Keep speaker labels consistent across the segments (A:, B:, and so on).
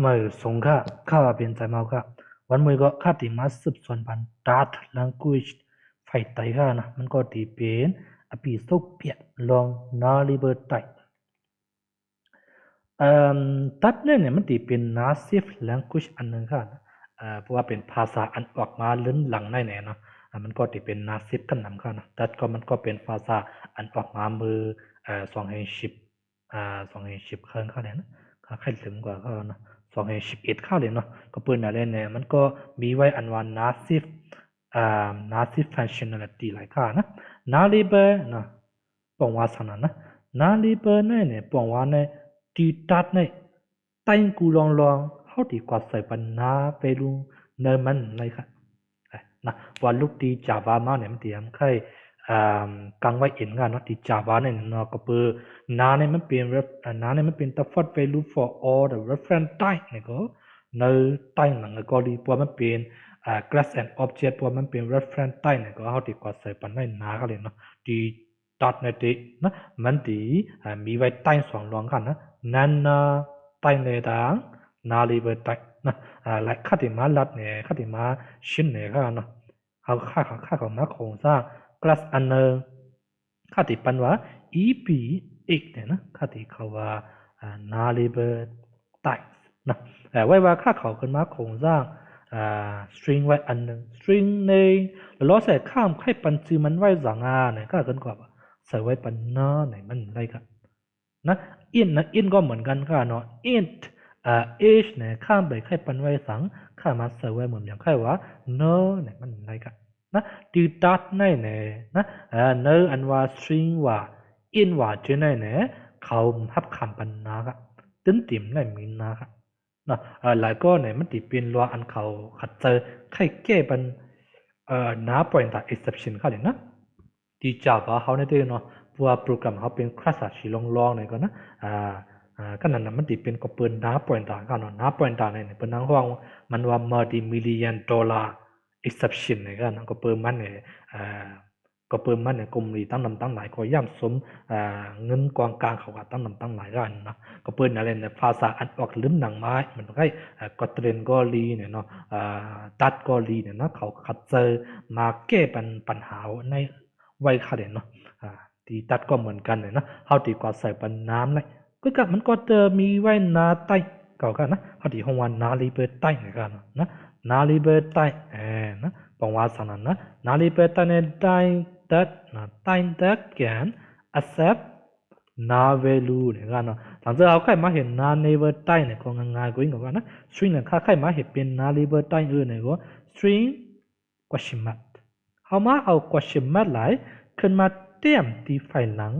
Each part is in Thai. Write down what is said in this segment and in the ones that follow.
A: มาสงค่ะข้าวเป็นใจเมาค่ะวันมือก็ข้าติมาสืบสวนพันดัต language ไฟไตค่ะนะมันก็ตีเป็นอภิสุเปียลองนาลิเบอร์ไตตัดเนี่ยมันตีเป็น native language อันหนึ่งค่ะนะเพราะว่าเป็นภาษาอันออกมาล้นหลังในแน่เนาะมันก็ตีเป็น native กันนำค่ะนะตัดก็มันก็เป็นภาษาอันออกมามือ20102010เครื่องค่ะเนี่ยนะใครถึงกว่าก็เนาะ2011เข้าเลยเนาะก็เปิดอะไรเนี่ยมันก็มีไว้อันว่า native native functionality หลายค่ะนะ naliber นะปองว่าสนั้นนะ naliber เนี่ยปองว่าเนี่ยตีตัดเนี่ยตั้งกูลองเขาดีกว่าใส่ปัญหาไปลุงเนินมันอะไรค่ะนะว่าลูกตี Java มาเนี่ยมันเตรียมใครกังไว้เอ็นกันเนาะที่ Java เนี่ยเนาะก็เปิดนาเนี่ยมันเป็นนาเนี่ยมันเป็น default value for all the reference type เนี่ยก็ในตั้งหลังก็ดีเพราะมันเป็นclass and object เพราะมันเป็น reference type เนี่ยก็เขาดีกว่าใส่ปัญหานาก็เลยเนาะที่ตัดเนี่ยตินะมันตีมีไว้ตั้งสองรองกันนะนั่นนะตั้งในต่างนาลีเบอร์ตั้งนะและข้าที่มาลัดเนี่ยข้าที่มาชิ้นเนี่ยก็เนาะเอาค่าของมาโครงสร้าง class อันหนึ่งค่าที่ปันว่า EP8 เนี่ยนะค่าที่เขาว่าnaliber type นะไว้ว่าค่าเขาขึ้นมาโครงสร้างstring ไว้อันหนึ่ง string ในเราใส่ข้ามใครปันจือมันไว้สังเนี่ยก็ขึ้นกว่าใส่ไว้ปันน้าไหนมันอะไรกันนะ int ก็เหมือนกันค่ะเนาะ int age เนี่ยข้ามไปใครปันไว้สังข้ามาใส่ไว้เหมือนอย่างใครว่า no เนี่ยมันอะไรกันนะตีตัดในเนี่ยนะเนื้ออันว่า string ว่า in ว่าเจอในเนี่ยเขาทับคำปันนะครับตึ้งติ่มในมินนะครับนะหลายก็เนี่ยมันติเป็นรัวอันเขาขัดเจอใครแก้ปันน้า pointer exception เขาเลยนะที่ Java เขาเนี่ยเนาะเพราะว่าโปรแกรมเขาเป็นคลาสสีลองๆเนี่ยก็นะก็นั่นนะมันติเป็นก็เปิดน้า pointer กันเนาะน้า pointer เนี่ยเป็นนั่งห้องมันว่า multi-million dollar exception เนี่ยก็นั่นก็เปิดมันเนี่ยก็เปิดมันเนี่ยกลุ่มนี้ตั้งหลายก็ย่ำสมเงินกองกลางเขาก็ตั้งหลายกันนะก็เปิดอะไรเนี่ยภาษาอันออกลืมหนังไม้มันก็ให้ก็เทรนก็ลีเนี่ยเนาะตัดก็ลีเนี่ยนะเขาขัดเจอมาแก้ปัญหาในไว้ค่ะเนาะตีตัดก็เหมือนกันเลยนะเขาตีกว่าใส่ปันน้ำเลยก็กับมันก็จะมีไว้นาใต้เก่ากันนะเขาตีห้องวันนาลีเปิดใต้เหมือนกันนะนาลีเปิดใต้นะปองว่าสันนั้นนะนาลีเปิดใต้เนี่ยใต้that นะใต้that can accept na value เนี่ยกันเนาะหลังจากเขาใครมาเห็น na neighbor ใต้เนี่ยก็ง่ายๆก็ยิ่งกว่านะ string เนี่ยใครมาเห็นเป็น na neighbor ใต้เนี่ยก็ string question mark เขามาเอา question mark หลายขึ้นมาเตรียมที่ไฟหลัง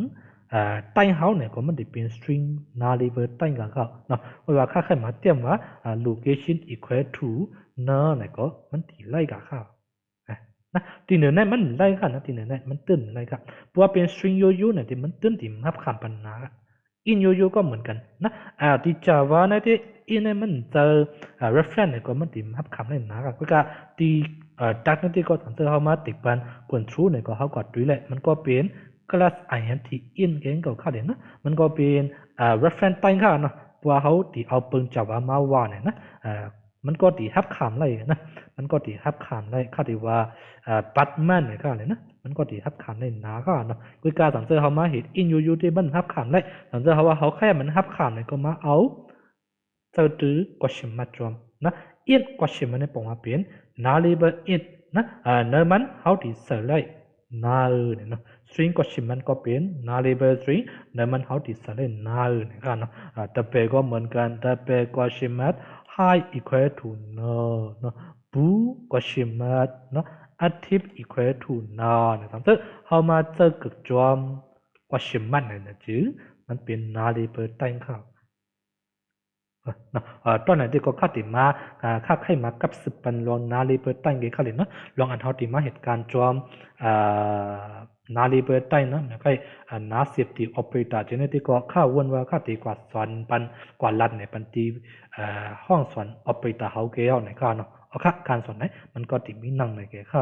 A: ใต้เขาเนี่ยก็มันจะเป็น string na neighbor ใต้กันเขาเนาะเวลาใครมาเตรียมว่าlocation equal to na เนี่ยก็มันตีไล่กับเขานะทีเหนือเนี่ยมันไล่ค่ะนะทีเหนือเนี่ยมันตื้นไล่ค่ะเพราะว่าเป็น string โยโย่เนี่ยที่มันตื้นที่มันคำปัญหา in โยโย่ก็เหมือนกันนะที่ Java เนี่ยที่ in เนี่ยมันเจอreference เนี่ยก็มันที่มันคำได้หนาค่ะก็ที่ดักเนี่ยที่ก็สังเกตเขามาติดปันกวน true เนี่ยก็เขาก็ด้วยแหละมันก็เป็น class int in เองก็เข้าเด่นนะมันก็เป็น reference ตั้งค่ะเนาะเพราะว่าเขาที่เอาปืน Java มาว่าเนี่ยนะมันก็ตีฮับคำไรนะมันก็ตีฮับคำไรข้าที่ว่าปัดมันเนี่ยก็เลยนะมันก็ตีฮับคำไรหนาก็เนาะกุยการสังเกตเขามาเห็นอินยูที่มันฮับคำไรสังเกตเขาว่าเขาแค่มันฮับคำเนี่ยก็มาเอาเจอตื้อ question mark จอมนะอิน question mark เนี่ยผมว่าเป็น nullable in นะเนื้อมันเขาตีเสร์ไรnull เนี่ยเนาะ string question mark ก็เป็น nullable string เนื้อมันเขาตีเสร์ไร null เนี่ยก็เนาะแต่เปก็เหมือนกันแต่เป question mark high equal to no เนาะ blue question mark เนาะ active equal to no เนี่ยทั้งที่เขามาเจอกับจอม question mark เนี่ยนะจื้อมันเป็น nullable ตั้งเขาเนาะตอนไหนที่ก็ข้าติมาข้าใครมากับสืบปันลองนาลีเปิดตั้งเกี่ยวกับเนาะลองอันเท่าที่มาเหตุการณ์จอมนาลีเปิดตั้งเนาะไม่ใช่นาเสียบตีออปเปอเรเตอร์เจเนติก็ข้าวนว่าข้าตีกว่าสอนปันกว่าลัดเนี่ยปันตีห้องสอนออปเปอเรเตอร์เขาเกี่ยวในข้าเนาะเอาค่ะการสอนไหนมันก็ติมีนั่งในเกี่ยวข้า